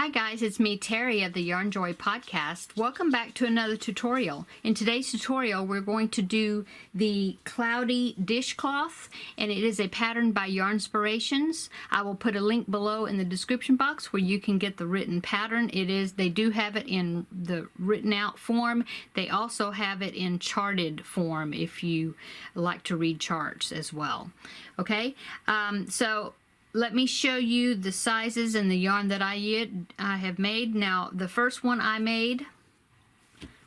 Hi guys, it's me Terri of the Yarnjoy podcast. Welcome back to another tutorial. In today's tutorial we're going to do the cloudy dishcloth, and it is a pattern by Yarnspirations. I will put a link below in the description box where you can get the written pattern. They do have it in the written out form. They also have it in charted form if you like to read charts as well. Okay, so let me show you the sizes and the yarn that I have made. Now, the first one I made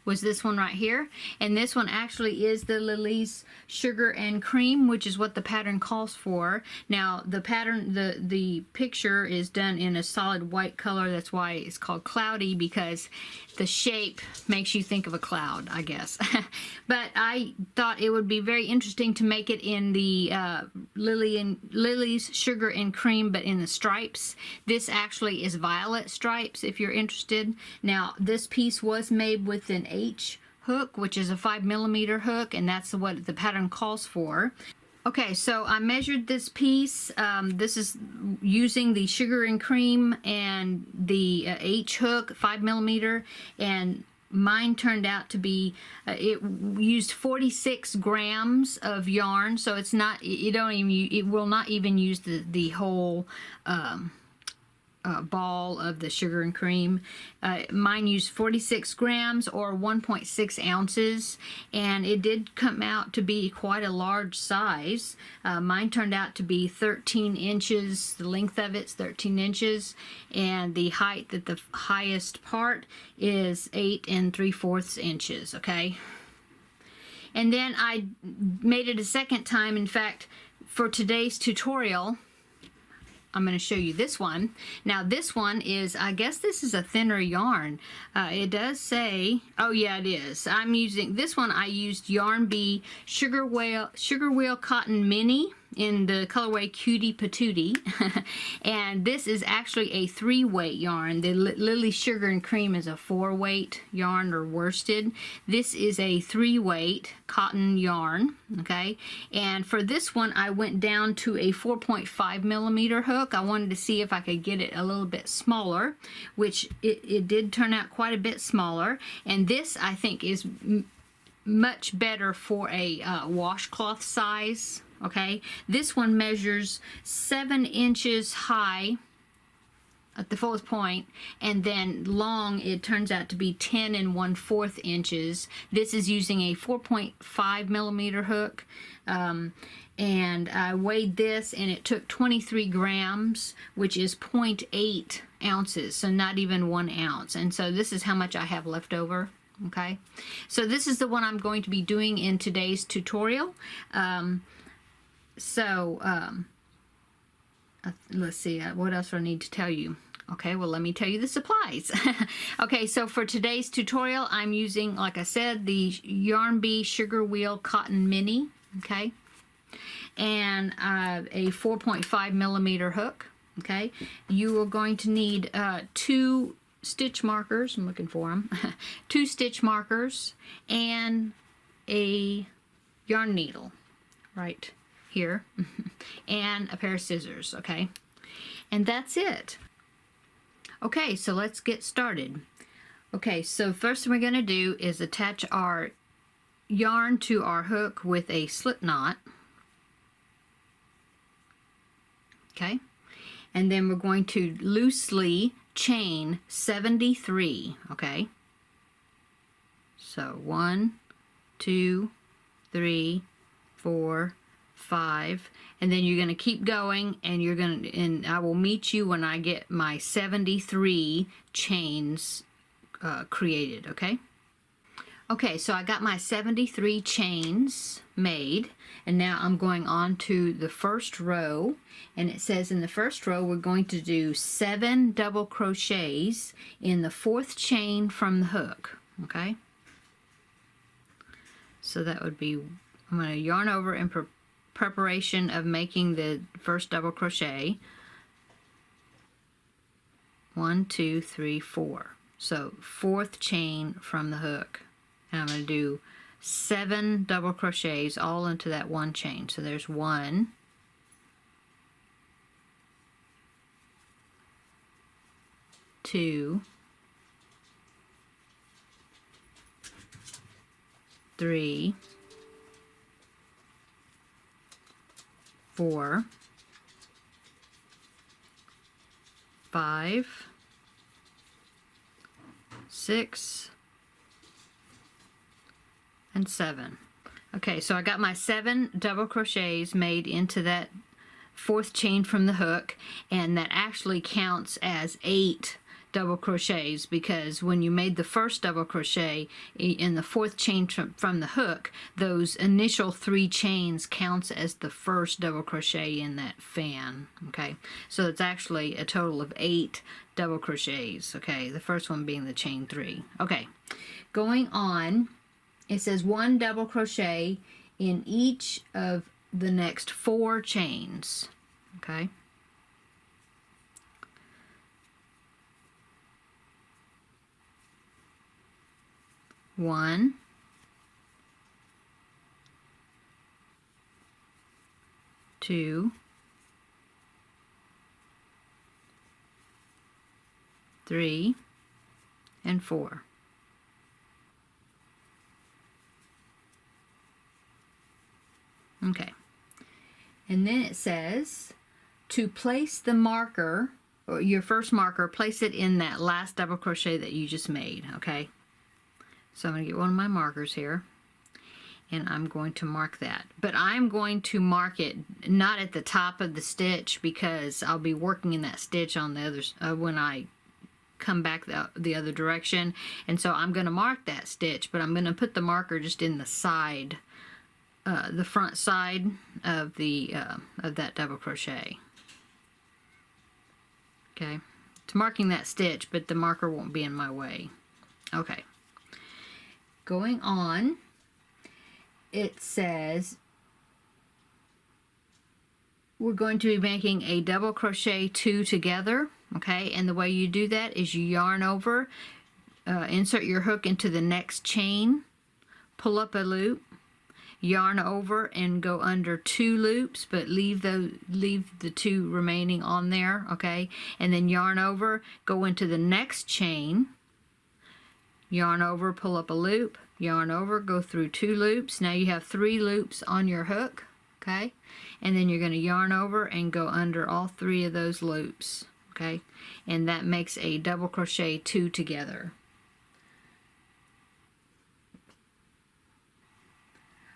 was this one right here, and this one actually is the Lily's Sugar and Cream, which is what the pattern calls for. Now, the pattern, the picture is done in a solid white color. That's why it's called cloudy, because the shape makes you think of a cloud, I guess. But I thought it would be very interesting to make it in the Lily's Sugar and Cream, but in the stripes. This actually is violet stripes, if you're interested. Now, this piece was made with an H hook, which is a 5mm hook, and that's what the pattern calls for. Okay, so I measured this piece. This is using the Sugar and Cream and the H hook, 5mm, and mine turned out to be, it used 46 grams of yarn, so it's not, it will not even use the whole ball of the Sugar and Cream. Mine used 46 grams or 1.6 ounces, and it did come out to be quite a large size. Mine turned out to be 13 inches. The length of it's 13 inches, and the height, at the highest part, is 8 3/4 inches. Okay, and then I made it a second time. In fact, for today's tutorial, I'm going to show you this one. Now this one is, I guess this is a thinner yarn. It does say, oh yeah, it is. I'm using this one. I used Yarn Bee Sugar Wheel Cotton Mini in the colorway Cutie Patootie. And this is actually a 3-weight yarn. The Lily Sugar and Cream is a 4-weight yarn, or worsted. This is a 3-weight cotton yarn. Okay, and for this one I went down to a 4.5mm hook. I wanted to see if I could get it a little bit smaller, which it did turn out quite a bit smaller. And this, I think, is much better for a washcloth size. Okay, this one measures 7 inches high at the fullest point, and then long it turns out to be 10 1/4 inches. This is using a 4.5mm hook, and I weighed this, and it took 23 grams, which is 0.8 ounces, so not even 1 ounce. And so this is how much I have left over. Okay, so this is the one I'm going to be doing in today's tutorial. Let's see, what else do I need to tell you? Okay, well, let me tell you the supplies. Okay, so for today's tutorial, I'm using, like I said, the Yarn Bee Sugar Wheel Cotton Mini, okay, and a 4.5mm hook, okay. You are going to need 2 stitch markers. I'm looking for them. 2 stitch markers and a yarn needle right here, and a pair of scissors. Okay, and that's it. Okay, so let's get started. Okay, so first thing we're going to do is attach our yarn to our hook with a slip knot. Okay, and then we're going to loosely chain 73. Okay, so 1 2 3 4 5, and then you're going to keep going, and I will meet you when I get my 73 chains created. Okay, okay, so I got my 73 chains made, and now I'm going on to the first row, and it says in the first row we're going to do 7 double crochets in the 4th chain from the hook. Okay, so that would be, I'm going to yarn over in preparation of making the first double crochet. 1 2 3 4, so 4th chain from the hook, and I'm going to do 7 double crochets all into that 1 chain. So there's 1, 2, 3, 4, 5, 6, and 7. Okay, so I got my 7 double crochets made into that 4th chain from the hook, and that actually counts as 8 double crochets, because when you made the first double crochet in the 4th chain from the hook, those initial 3 chains counts as the first double crochet in that fan. Okay, so it's actually a total of 8 double crochets. Okay, the first one being the chain 3. Okay, going on, it says 1 double crochet in each of the next 4 chains. Okay, 1, 2, 3, and 4. Okay, and then it says to place the marker, or your first marker, place it in that last double crochet that you just made. Okay, so I'm going to get one of my markers here, and I'm going to mark that. But I'm going to mark it not at the top of the stitch, because I'll be working in that stitch on the other when I come back the other direction, and so I'm going to mark that stitch, but I'm going to put the marker just in the side, the front side of the of that double crochet. Okay, it's marking that stitch, but the marker won't be in my way. Okay, going on, it says we're going to be making a double crochet 2 together. Okay, and the way you do that is you yarn over, insert your hook into the next chain, pull up a loop, yarn over and go under 2 loops, but leave the 2 remaining on there. Okay, and then yarn over, go into the next chain, yarn over, pull up a loop, yarn over, go through 2 loops. Now you have 3 loops on your hook. Okay, and then you're going to yarn over and go under all 3 of those loops. Okay, and that makes a double crochet 2 together.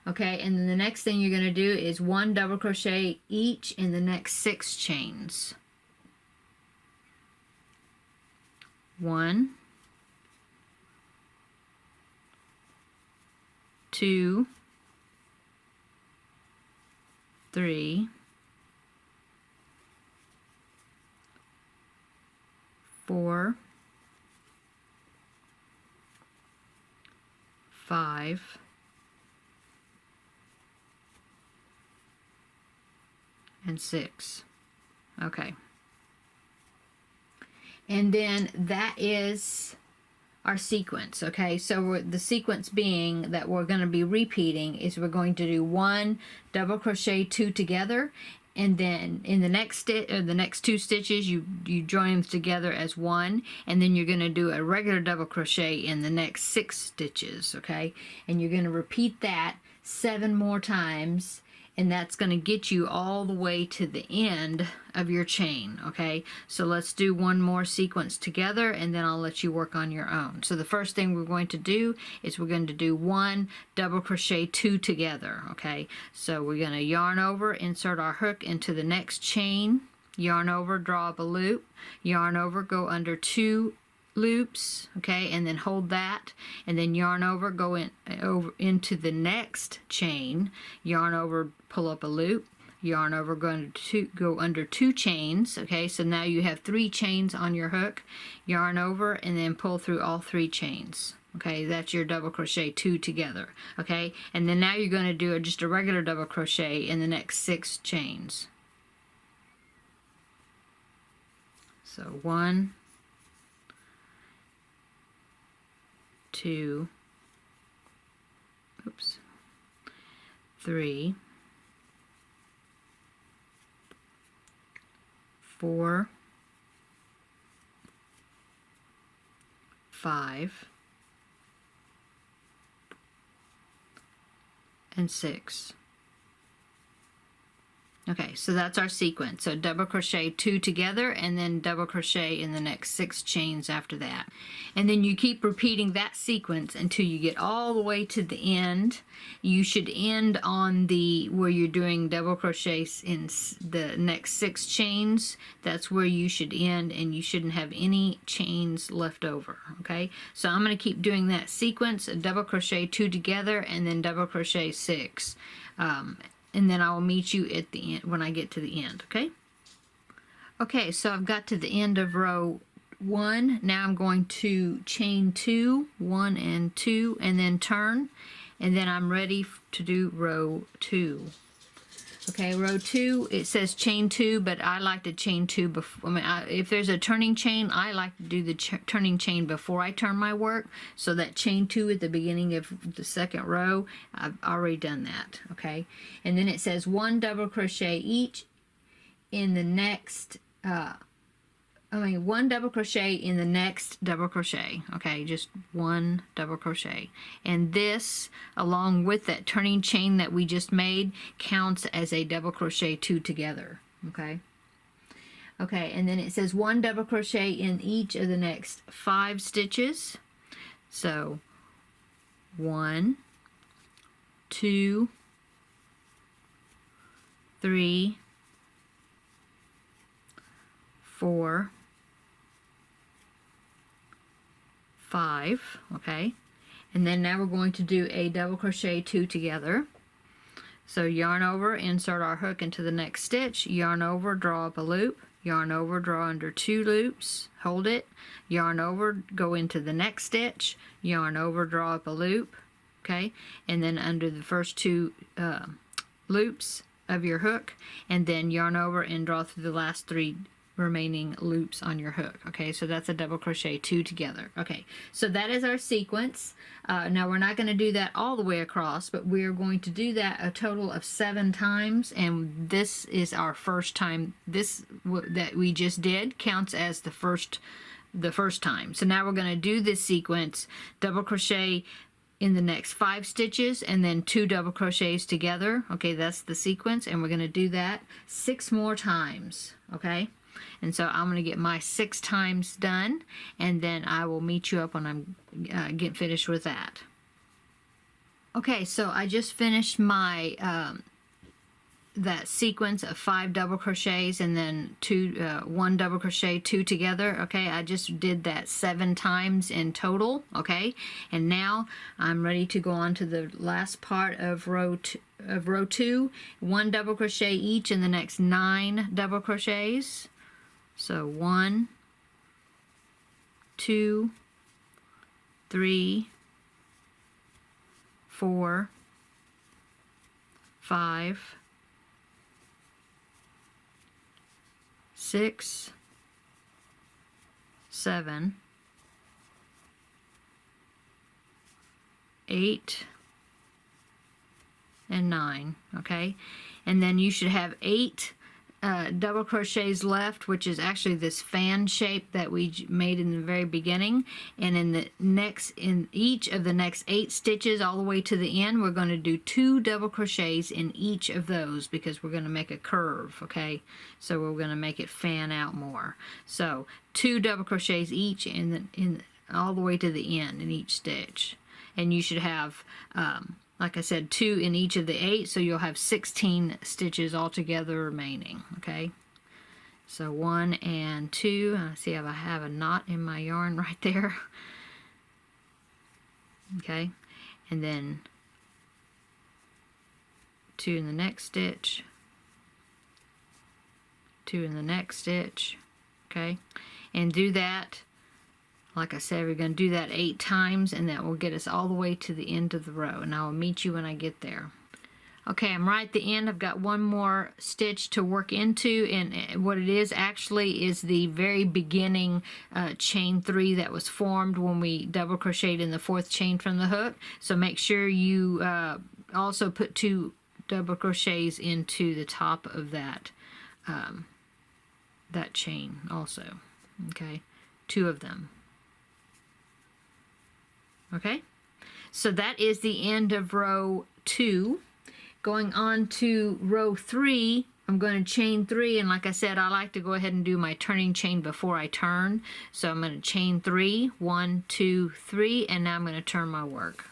Okay, and then the next thing you're going to do is 1 double crochet each in the next 6 chains. 1, 2, 3, 4, 5, and 6. Okay, and then that is our sequence. Okay, so the sequence being that we're going to be repeating is we're going to do 1 double crochet 2 together, and then in the next stitch, or the next 2 stitches, you join them together as 1, and then you're going to do a regular double crochet in the next 6 stitches. Okay, and you're going to repeat that 7 more times, and that's going to get you all the way to the end of your chain. Okay, so let's do one more sequence together, and then I'll let you work on your own. So the first thing we're going to do is we're going to do 1 double crochet 2 together. Okay, so we're going to yarn over, insert our hook into the next chain, yarn over, draw up a loop, yarn over, go under 2 loops, okay, and then hold that, and then yarn over, go into the next chain, yarn over, pull up a loop, yarn over, go under 2 chains. Okay, so now you have 3 chains on your hook, yarn over, and then pull through all 3 chains. Okay, that's your double crochet 2 together. Okay, and then now you're going to do just a regular double crochet in the next 6 chains. So 1, 2, 3, 4, 5, and 6. Okay, so that's our sequence. So double crochet 2 together and then double crochet in the next 6 chains after that. And then you keep repeating that sequence until you get all the way to the end. You should end on the where you're doing double crochets in the next 6 chains. That's where you should end, and you shouldn't have any chains left over. Okay, so I'm going to keep doing that sequence, double crochet 2 together and then double crochet 6. And then I will meet you at the end when I get to the end, okay? Okay, so I've got to the end of row 1. Now I'm going to chain 2, 1 and 2, and then turn, and then I'm ready to do row 2. Okay, row 2, it says chain 2, but I like to chain 2 before. I mean, if there's a turning chain, I like to do the turning chain before I turn my work. So that chain 2 at the beginning of the second row, I've already done that. Okay, and then it says 1 double crochet each in the next. 1 double crochet in the next double crochet. Okay, just 1 double crochet, and this along with that turning chain that we just made counts as a double crochet 2 together. Okay, and then it says 1 double crochet in each of the next 5 stitches. So 1, 2, 3, 4, 5, okay, and then now we're going to do a double crochet 2 together. So yarn over, insert our hook into the next stitch, yarn over, draw up a loop, yarn over, draw under 2 loops, hold it, yarn over, go into the next stitch, yarn over, draw up a loop, okay, and then under the first 2 loops of your hook, and then yarn over and draw through the last 3 remaining loops on your hook. Okay, so that's a double crochet 2 together. Okay, so that is our sequence. Now we're not going to do that all the way across, but we're going to do that a total of 7 times, and this is our first time. This that we just did counts as the first time. So now we're going to do this sequence, double crochet in the next 5 stitches and then 2 double crochets together. Okay, that's the sequence, and we're going to do that 6 more times. Okay, and so I'm going to get my 6 times done, and then I will meet you up when I'm get finished with that. Okay, so I just finished my that sequence of 5 double crochets and then 1 double crochet 2 together. Okay, I just did that 7 times in total. Okay, and now I'm ready to go on to the last part of row 2. 1 double crochet each in the next 9 double crochets. So 1, 2, 3, 4, 5, 6, 7, 8, and 9. Okay, and then you should have 8 double crochets left, which is actually this fan shape that we made in the very beginning. And in each of the next 8 stitches all the way to the end, we're going to do 2 double crochets in each of those, because we're going to make a curve. Okay, so we're going to make it fan out more. So 2 double crochets each in all the way to the end in each stitch, and you should have like I said, 2 in each of the 8, so you'll have 16 stitches altogether remaining. Okay, so 1 and 2. See if I have a knot in my yarn right there. Okay, and then 2 in the next stitch, 2 in the next stitch. Okay, and do that. Like I said, we're going to do that 8 times, and that will get us all the way to the end of the row, and I will meet you when I get there. Okay, I'm right at the end. I've got one more stitch to work into, and what it is actually is the very beginning chain 3 that was formed when we double crocheted in the 4th chain from the hook. So make sure you also put 2 double crochets into the top of that that chain also. Okay, 2 of them. Okay, so that is the end of row 2. Going on to row 3, I'm going to chain 3, and like I said, I like to go ahead and do my turning chain before I turn. So I'm going to chain 3, 1, 2, 3, and now I'm going to turn my work.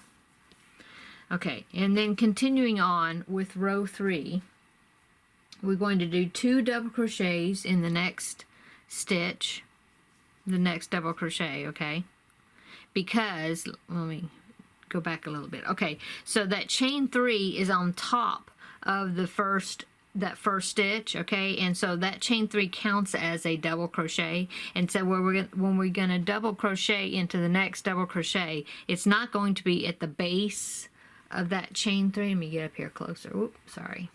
Okay, and then continuing on with row 3, we're going to do 2 double crochets in the next stitch, the next double crochet, okay? Because, let me go back a little bit. Okay, so that chain 3 is on top of the first stitch, okay? And so that chain 3 counts as a double crochet. And so when we're going to double crochet into the next double crochet, it's not going to be at the base of that chain 3. Let me get up here closer. Oops, sorry.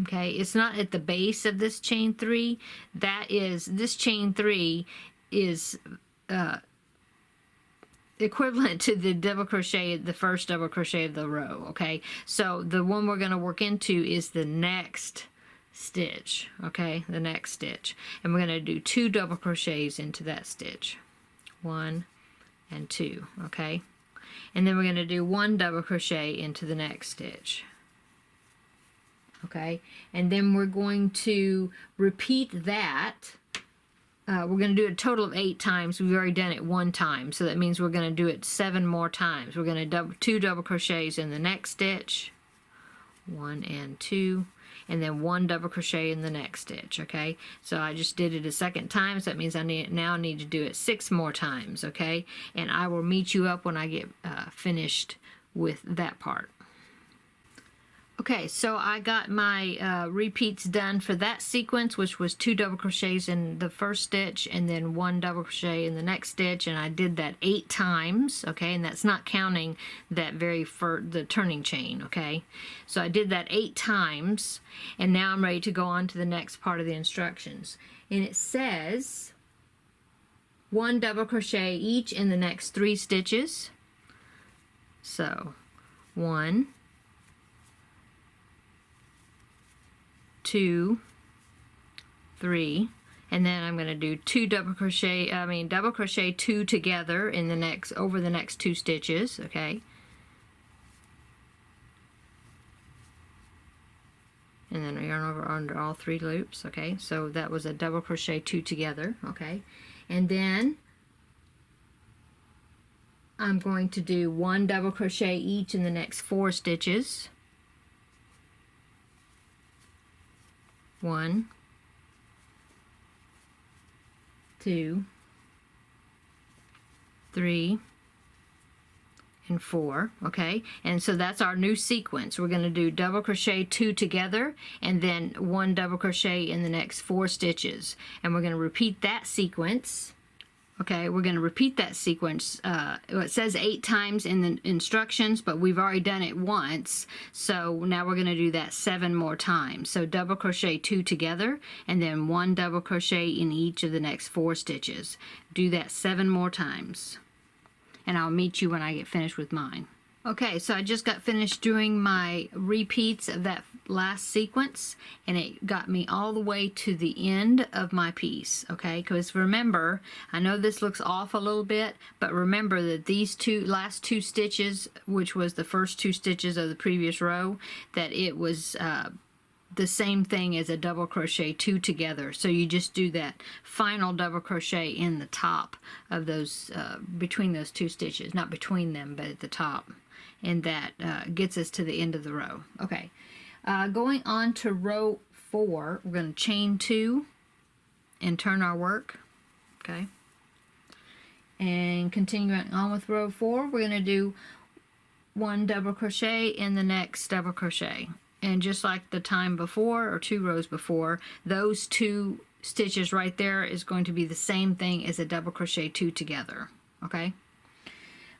Okay, it's not at the base of this chain 3. This chain 3 is equivalent to the double crochet, the first double crochet of the row, okay? So the one we're going to work into is the next stitch, okay? The next stitch. And we're going to do 2 double crochets into that stitch. 1 and 2, okay? And then we're going to do 1 double crochet into the next stitch. Okay? And then we're going to repeat that. We're going to do it a total of 8 times. We've already done it 1 time, so that means we're going to do it 7 more times. We're going to do 2 double crochets in the next stitch, 1 and 2, and then 1 double crochet in the next stitch, okay? So I just did it a second time, so that means I now need to do it 6 more times, okay? And I will meet you up when I get finished with that part. Okay, so I got my repeats done for that sequence, which was 2 double crochets in the first stitch and then 1 double crochet in the next stitch, and I did that 8 times, okay, and that's not counting that the turning chain, okay. So I did that 8 times, and now I'm ready to go on to the next part of the instructions. And it says 1 double crochet each in the next 3 stitches. So 1, 2, 3, and then I'm going to do 2 double crochet 2 together in over the next 2 stitches, okay? And then yarn over under all 3 loops, okay? So that was a double crochet 2 together, okay? And then I'm going to do 1 double crochet each in the next 4 stitches. 1, 2, 3, and 4, okay? And so that's our new sequence. We're going to do double crochet 2 together and then 1 double crochet in the next 4 stitches. And we're going to repeat that sequence. Okay, we're going to repeat that sequence. It says 8 times in the instructions, but we've already done it once. So now we're going to do that 7 more times. So double crochet 2 together, and then 1 double crochet in each of the next 4 stitches. Do that 7 more times. And I'll meet you when I get finished with mine. Okay, so I just got finished doing my repeats of that last sequence, and it got me all the way to the end of my piece, okay? Because remember, I know this looks off a little bit, but remember that these last two stitches, which was the first 2 stitches of the previous row, that it was the same thing as a double crochet 2 together. So you just do that final double crochet in the top of those, between those 2 stitches, not between them, but at the top. And that gets us to the end of the row. Okay, going on to row 4, we're going to chain 2 and turn our work. Okay, and continuing on with row 4, we're going to do 1 double crochet in the next double crochet. And just like the time before, or 2 rows before, those 2 stitches right there is going to be the same thing as a double crochet 2 together. Okay,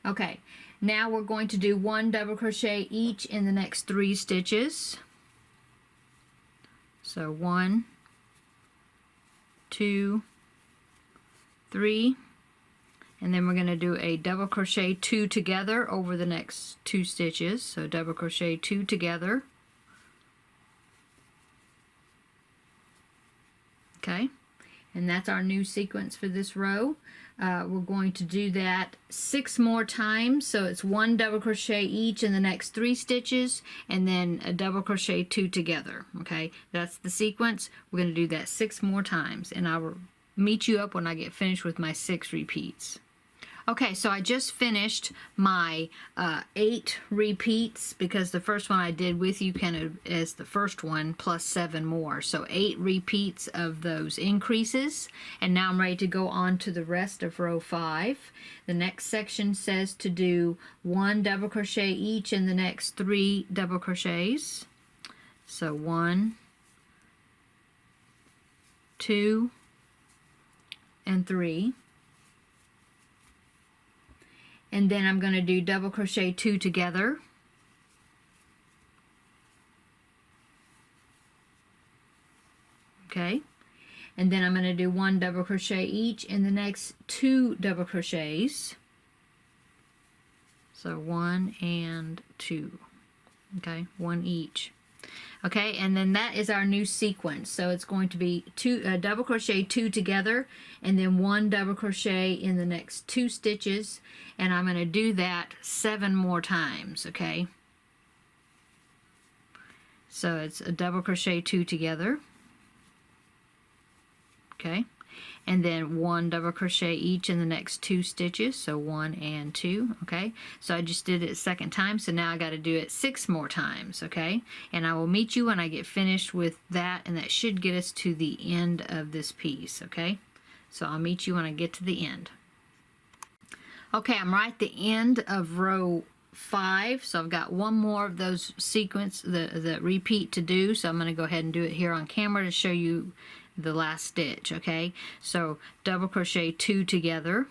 okay. Now we're going to do 1 double crochet each in the next 3 stitches. So 1, 2, 3, and then we're going to do a double crochet 2 together over the next 2 stitches. So double crochet 2 together. Okay, and that's our new sequence for this row. we're going to do that 6 more times. So it's 1 double crochet each in the next 3 stitches, and then a double crochet 2 together. Okay, that's the sequence. We're going to do that 6 more times, and I will meet you up when I get finished with my 6 repeats. Okay, so I just finished my 8 repeats, because the first one I did with you kind of as the first one plus 7 more. So 8 repeats of those increases, and now I'm ready to go on to the rest of row 5. The next section says to do 1 double crochet each in the next 3 double crochets. So 1, 2, and 3. And then I'm going to do double crochet 2 together. Okay, and then I'm going to do 1 double crochet each in the next 2 double crochets. So 1 and 2. Okay, 1 each. Okay, and then that is our new sequence. So it's going to be 2 double crochet 2 together, and then 1 double crochet in the next 2 stitches, and I'm going to do that 7 more times. Okay, so it's a double crochet 2 together. Okay, and then 1 double crochet each in the next 2 stitches, so 1 and 2. Okay, so I just did it a second time, so now I got to do it 6 more times. Okay, and I will meet you when I get finished with that, and that should get us to the end of this piece. Okay, so I'll meet you when I get to the end. Okay, I'm right at the end of row 5, so I've got one more of those sequence, the repeat to do, so I'm going to go ahead and do it here on camera to show you the last stitch. Okay, so double crochet 2 together,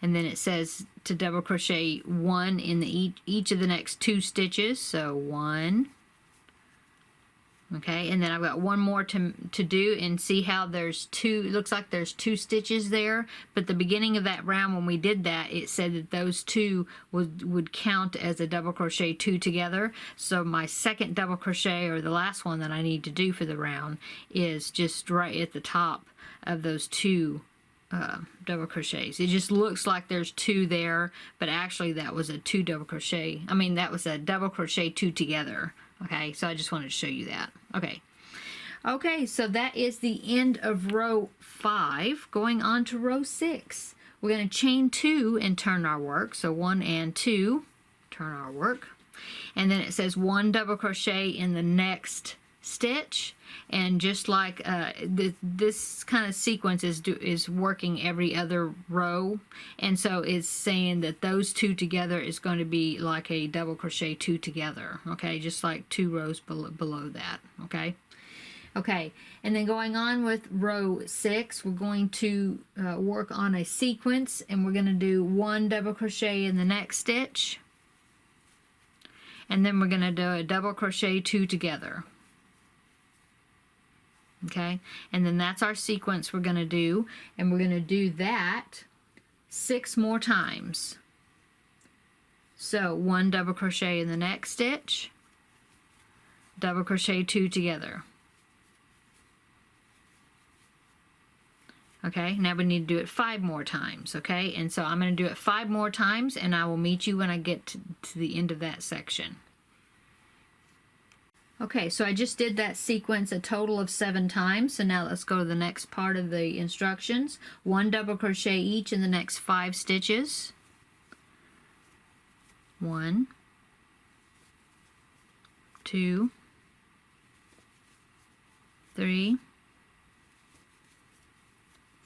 and then it says to double crochet 1 in the each of the next 2 stitches, so 1. Okay, and then I've got one more to do, and see how there's 2, it looks like there's 2 stitches there, but the beginning of that round when we did that, it said that those 2 would count as a double crochet 2 together. So my second double crochet, or the last one that I need to do for the round, is just right at the top of those 2 double crochets. It just looks like there's 2 there, but actually that was a 2 double crochet. I mean, that was a double crochet 2 together. Okay, so I just wanted to show you that. Okay, so that is the end of row 5. Going on to row 6. We're going to chain 2 and turn our work. So 1 and 2, turn our work. And then it says 1 double crochet in the next stitch, and just like this kind of sequence is working every other row, and so it's saying that those 2 together is going to be like a double crochet 2 together. Okay, just like 2 rows below that. Okay, and then going on with row 6, we're going to work on a sequence, and we're going to do 1 double crochet in the next stitch, and then we're going to do a double crochet 2 together. Okay, and then that's our sequence we're going to do, and we're going to do that 6 more times. So 1 double crochet in the next stitch, double crochet 2 together. Okay, now we need to do it 5 more times. Okay, and so I'm going to do it 5 more times, and I will meet you when I get to the end of that section. Okay, so I just did that sequence a total of 7 times, so now let's go to the next part of the instructions. 1 double crochet each in the next 5 stitches. 1, 2, 3,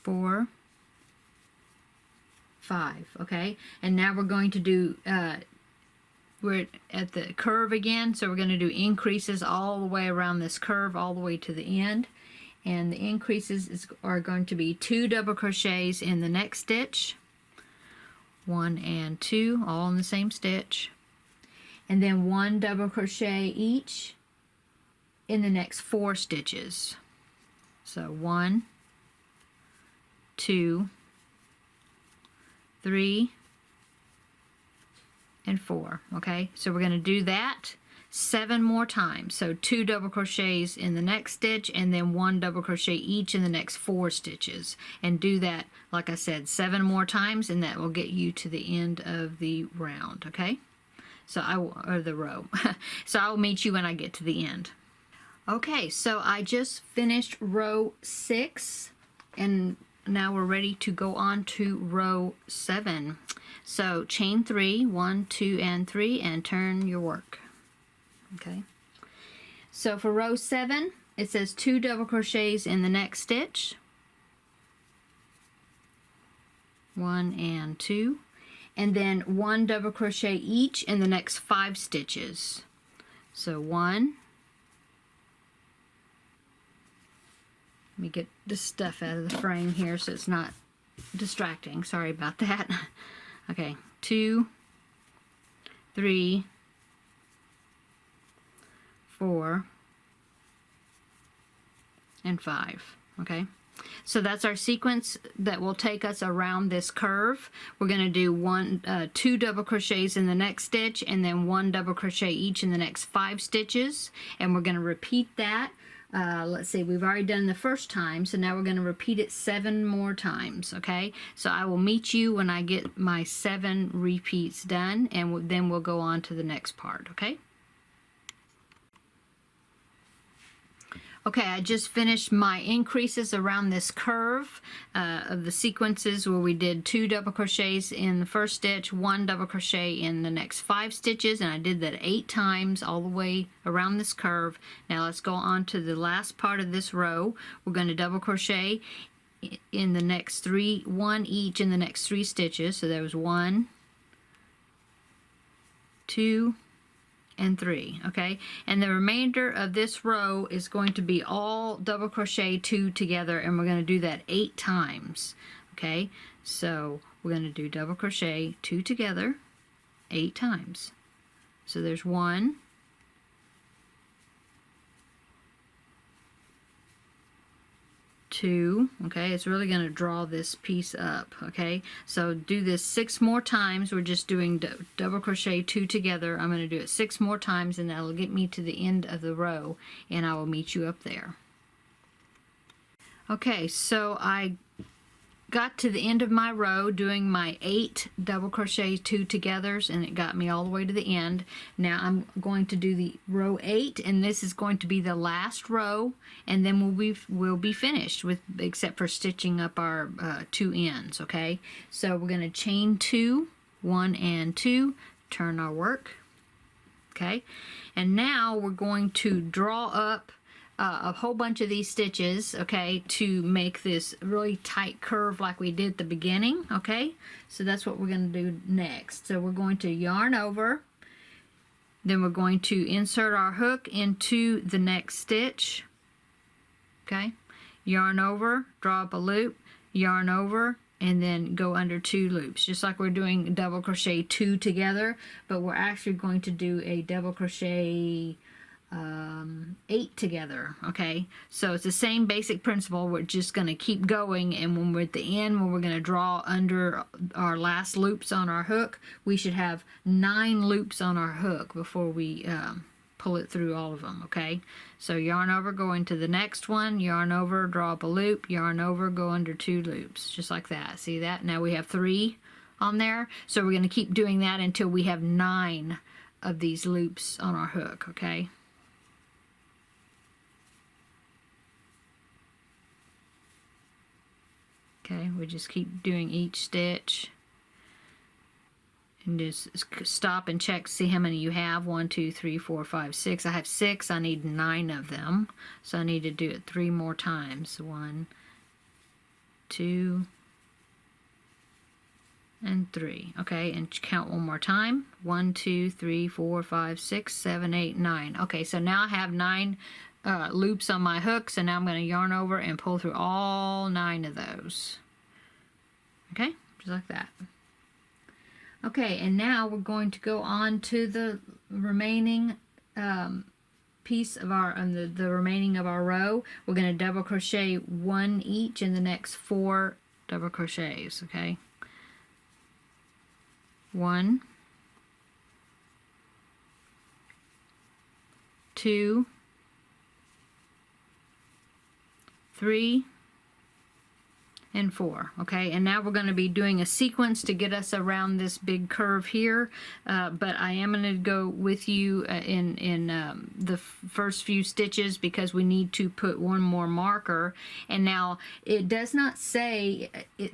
4, 5. Okay, and now we're going to do we're at the curve again, so we're going to do increases all the way around this curve, all the way to the end. And the increases are going to be 2 double crochets in the next stitch, 1 and 2, all in the same stitch, and then 1 double crochet each in the next 4 stitches. So 1, 2, 3, and 4. Okay, so we're going to do that 7 more times. So 2 double crochets in the next stitch and then 1 double crochet each in the next 4 stitches. And do that, like I said, 7 more times, and that will get you to the end of the round, okay? So or the row. So I will meet you when I get to the end. Okay, so I just finished row 6, and now we're ready to go on to row 7. So chain 3, 1, 2, and 3, and turn your work. Okay. So for row 7, it says 2 double crochets in the next stitch. 1 and 2. And then 1 double crochet each in the next 5 stitches. So 1. Let me get this stuff out of the frame here so it's not distracting. Sorry about that. Okay, 2, 3, 4, and 5. Okay, so that's our sequence that will take us around this curve. We're going to do 2 double crochets in the next stitch and then 1 double crochet each in the next 5 stitches, and we're going to repeat that. Let's see, we've already done the first time, so now we're going to repeat it 7 more times, okay? So I will meet you when I get my 7 repeats done, and then we'll go on to the next part, okay? Okay, I just finished my increases around this curve of the sequences where we did 2 double crochets in the first stitch, 1 double crochet in the next 5 stitches, and I did that 8 times all the way around this curve. Now let's go on to the last part of this row. We're going to double crochet in the next 3, 1 each in the next 3 stitches. So there was 1, 2, and 3, okay? And the remainder of this row is going to be all double crochet 2 together, and we're going to do that 8 times, okay? So we're going to do double crochet 2 together 8 times. So there's 1, 2, okay? It's really going to draw this piece up, okay? So do this 6 more times. We're just doing double crochet 2 together. I'm going to do it 6 more times, and that'll get me to the end of the row, and I will meet you up there. Okay, so I got to the end of my row doing my 8 double crochet 2 togethers, and it got me all the way to the end. Now I'm going to do the row 8, and this is going to be the last row, and then we'll be finished with, except for stitching up our 2 ends, okay? So we're going to chain 2, 1 and 2, turn our work, okay? And now we're going to draw up a whole bunch of these stitches, okay, to make this really tight curve like we did at the beginning, okay? So that's what we're going to do next. So we're going to yarn over, then we're going to insert our hook into the next stitch, okay? Yarn over, draw up a loop, yarn over, and then go under 2 loops, just like we're doing double crochet 2 together, but we're actually going to do a double crochet 8 together, okay? So it's the same basic principle. We're just going to keep going, and when we're at the end, when we're going to draw under our last loops on our hook, we should have 9 loops on our hook before we pull it through all of them, okay? So yarn over, go into the next one, yarn over, draw up a loop, yarn over, go under 2 loops, just like that. See that? Now we have 3 on there, so we're going to keep doing that until we have 9 of these loops on our hook, okay? Okay, we just keep doing each stitch and just stop and check, see how many you have. 1, 2, 3, 4, 5, 6. I have 6. I need 9 of them, so I need to do it 3 more times. 1, 2, and 3. Okay, and count one more time. 1, 2, 3, 4, 5, 6, 7, 8, 9. Okay, so now I have 9 loops on my hook, so now I'm going to yarn over and pull through all 9 of those. Okay, just like that. Okay, and now we're going to go on to the remaining piece of our the remaining of our row. We're going to double crochet 1 each in the next 4 double crochets. Okay, 1, 2, 3, and 4. Okay, and now we're going to be doing a sequence to get us around this big curve here, but I am going to go with you in the first few stitches because we need to put one more marker. And now it does not say it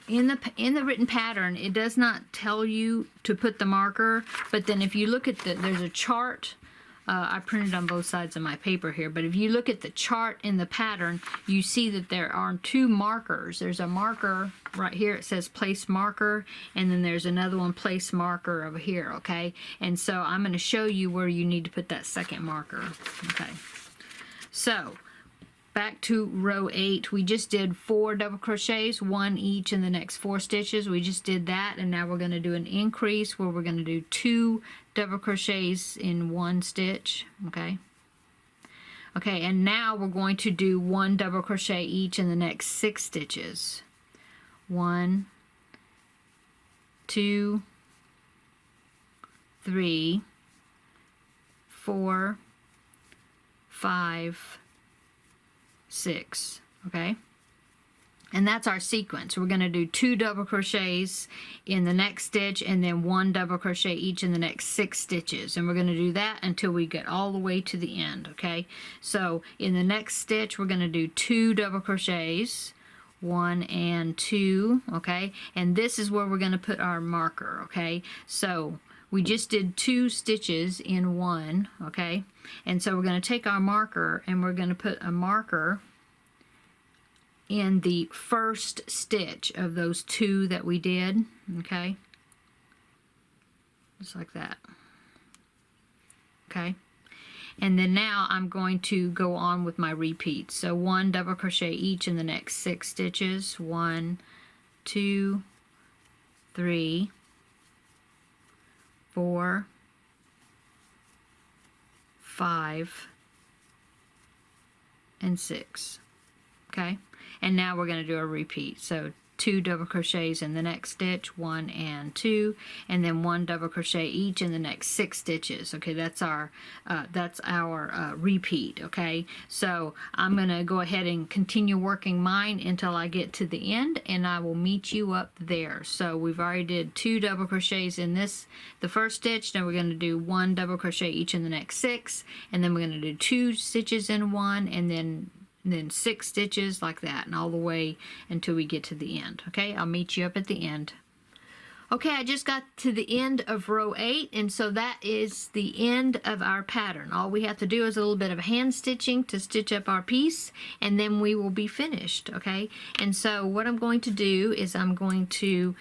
in the written pattern, it does not tell you to put the marker, but then if you look at there's a chart. I printed on both sides of my paper here, but if you look at the chart in the pattern, you see that there are 2 markers. There's a marker right here, it says place marker, and then there's another one, place marker, over here, okay? And so I'm going to show you where you need to put that second marker, okay? So, back to row 8, we just did 4 double crochets, 1 each in the next 4 stitches. We just did that, and now we're going to do an increase where we're going to do 2 double crochets in 1 stitch, okay? Okay, and now we're going to do 1 double crochet each in the next 6 stitches. 1, 2, 3, 4, 5, 6, okay? And that's our sequence. We're going to do 2 double crochets in the next stitch and then 1 double crochet each in the next 6 stitches. And we're going to do that until we get all the way to the end, okay? So in the next stitch, we're going to do 2 double crochets, 1 and 2, okay? And this is where we're going to put our marker, okay? So we just did 2 stitches in 1, okay? And so we're going to take our marker and we're going to put a marker in the first stitch of those 2 that we did, okay? Just like that, okay? And then now I'm going to go on with my repeats. So 1 double crochet each in the next 6 stitches. 1, 2, 3, 4, 5, and 6, okay? And now we're going to do a repeat. So 2 double crochets in the next stitch, 1 and 2, and then 1 double crochet each in the next 6 stitches. Okay, that's our repeat. Okay, so I'm going to go ahead and continue working mine until I get to the end, and I will meet you up there. So we've already did 2 double crochets in the first stitch. Now we're going to do 1 double crochet each in the next 6, and then we're going to do 2 stitches in 1, and then 6 stitches like that, and all the way until we get to the end. Okay, I'll meet you up at the end. Okay, I just got to the end of row 8, and so that is the end of our pattern. All we have to do is a little bit of hand stitching to stitch up our piece, and then we will be finished, okay? And so what I'm going to do is I'm going to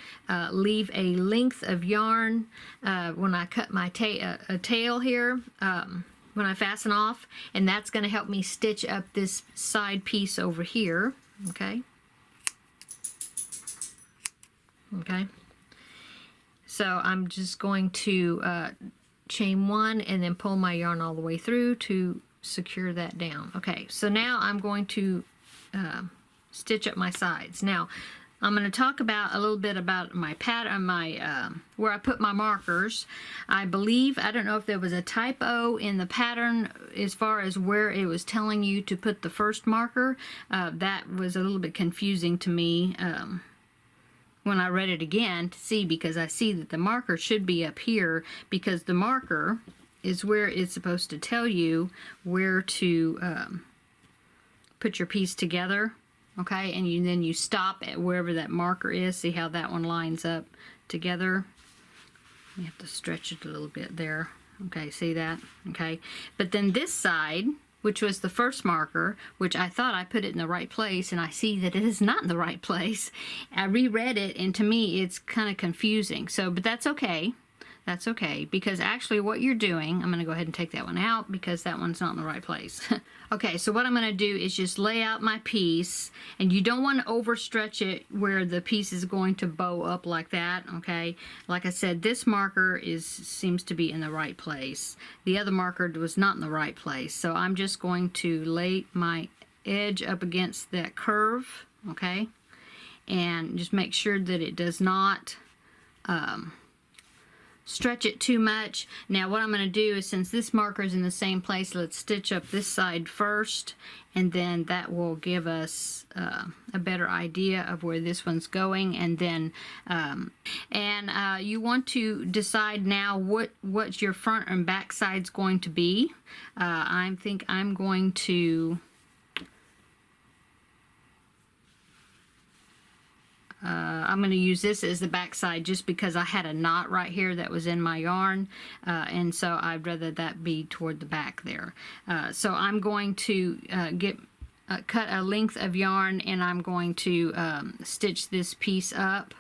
leave a length of yarn when I cut my tail here, when I fasten off, and that's going to help me stitch up this side piece over here, okay? Okay. So I'm just going to chain 1 and then pull my yarn all the way through to secure that down. Okay, so now I'm going to stitch up my sides. Now, I'm going to talk about a little bit about my pattern, where I put my markers. I believe, I don't know if there was a typo in the pattern as far as where it was telling you to put the first marker. That was a little bit confusing to me when I read it again to see, because I see that the marker should be up here, because the marker is where it's supposed to tell you where to put your piece together. Okay, and then you stop at wherever that marker is. See how that one lines up together? You have to stretch it a little bit there. Okay, see that? Okay, but then this side, which was the first marker, which I thought I put it in the right place, and I see that it is not in the right place. I reread it, and to me it's kind of confusing. So, but that's okay. That's okay, because actually what you're doing, I'm going to go ahead and take that one out because that one's not in the right place. Okay, so what I'm going to do is just lay out my piece, and you don't want to overstretch it where the piece is going to bow up like that, okay? Like I said, this marker seems to be in the right place. The other marker was not in the right place, so I'm just going to lay my edge up against that curve, okay? And just make sure that it does not stretch it too much. Now what I'm going to do is, since this marker is in the same place, let's stitch up this side first, and then that will give us a better idea of where this one's going. And then you want to decide now what your front and back side's going to be. I think I'm going to use this as the back side just because I had a knot right here that was in my yarn, and so I'd rather that be toward the back there. So I'm going to cut a length of yarn, and I'm going to stitch this piece up.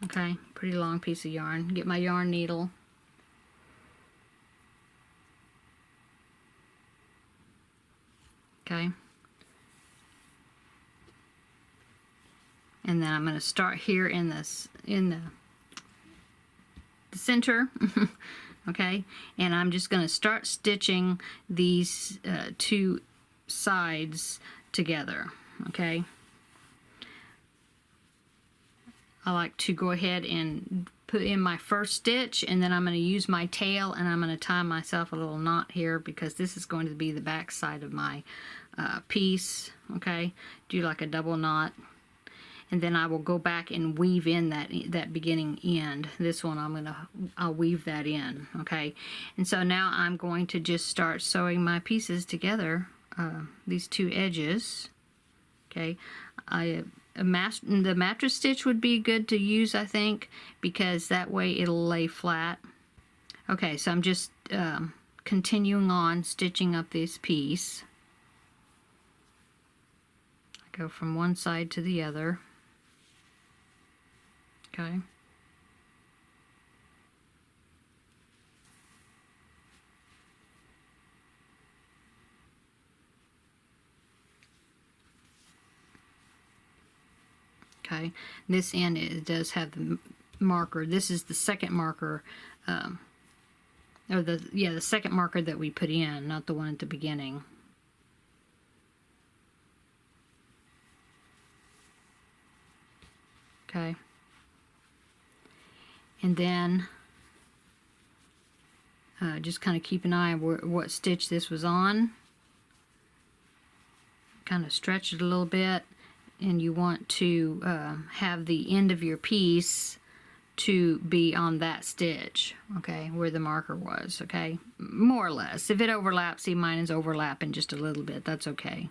Okay, pretty long piece of yarn. Get my yarn needle. Okay. And then I'm going to start here in the center. Okay, and I'm just going to start stitching these two sides together. Okay, I like to go ahead and put in my first stitch, and then I'm going to use my tail, and I'm going to tie myself a little knot here because this is going to be the back side of my piece. Okay, do like a double knot. And then I will go back and weave in that beginning end. This one I'll weave that in, okay? And so now I'm going to just start sewing my pieces together, these two edges, okay? The mattress stitch would be good to use, I think, because that way it'll lay flat. Okay, so I'm just continuing on stitching up this piece. I go from one side to the other. Okay. Okay. This end, it does have the marker. This is the second marker, or the second marker that we put in, not the one at the beginning. Okay. And then just kind of keep an eye on what stitch this was on. Kind of stretch it a little bit, and you want to have the end of your piece to be on that stitch, okay, where the marker was, okay, more or less. If it overlaps, see, mine is overlapping just a little bit, that's okay.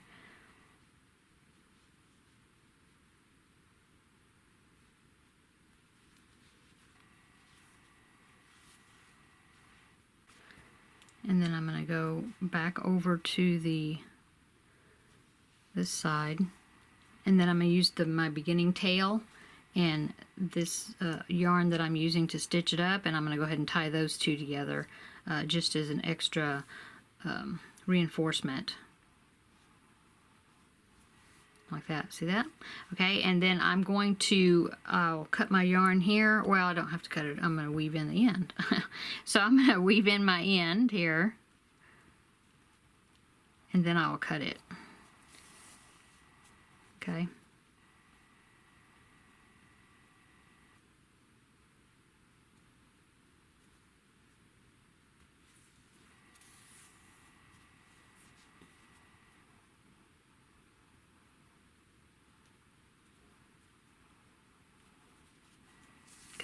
And then I'm going to go back over to this side, and then I'm going to use my beginning tail and this yarn that I'm using to stitch it up, and I'm going to go ahead and tie those two together just as an extra reinforcement. Like that, see that? Okay, and then I'm going to cut my yarn here. Well, I don't have to cut it, I'm going to weave in the end. So I'm going to weave in my end here, and then I will cut it. Okay.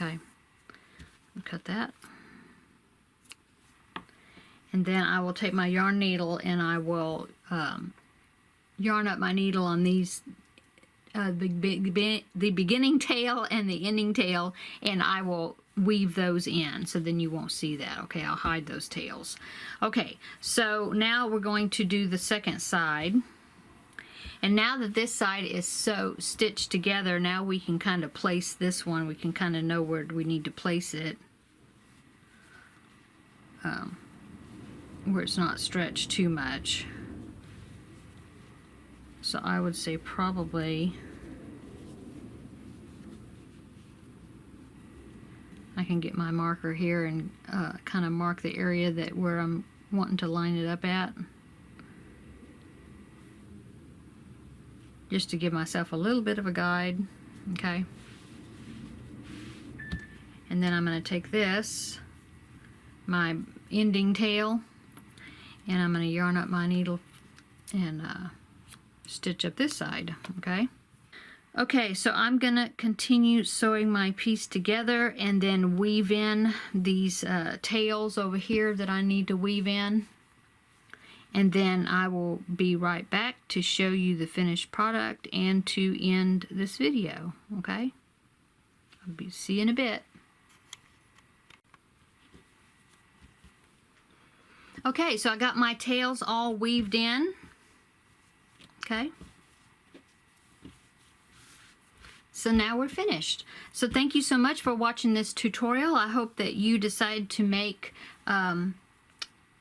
Okay, I'll cut that. And then I will take my yarn needle and I will yarn up my needle on these, the beginning tail and the ending tail, and I will weave those in, so then you won't see that. Okay, I'll hide those tails. Okay, so now we're going to do the second side. And now that this side is so stitched together, now we can kind of place this one. We can kind of know where we need to place it, where it's not stretched too much. So I would say probably I can get my marker here and kind of mark the area that where I'm wanting to line it up at, just to give myself a little bit of a guide. Okay. And then I'm going to take this, my ending tail, and I'm going to yarn up my needle and stitch up this side, okay? Okay, so I'm going to continue sewing my piece together and then weave in these tails over here that I need to weave in. And then I will be right back to show you the finished product and to end this video, okay? I'll see you in a bit. Okay, so I got my tails all weaved in, okay? So now we're finished. So thank you so much for watching this tutorial. I hope that you decide to make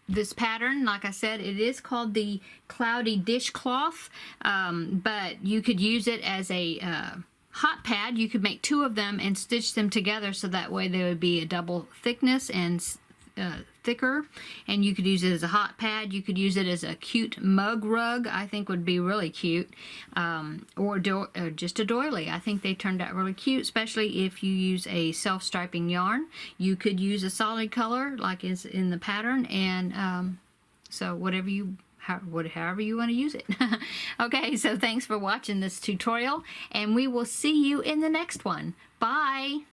this pattern. Like I said, it is called the Cloudy Dishcloth, but you could use it as a hot pad. You could make 2 of them and stitch them together so that way they would be a double thickness and thicker, and you could use it as a hot pad. You could use it as a cute mug rug, I think would be really cute, or just a doily. I think they turned out really cute, especially if you use a self-striping yarn. You could use a solid color like is in the pattern, and so however you want to use it. Okay, so thanks for watching this tutorial, and we will see you in the next one. Bye!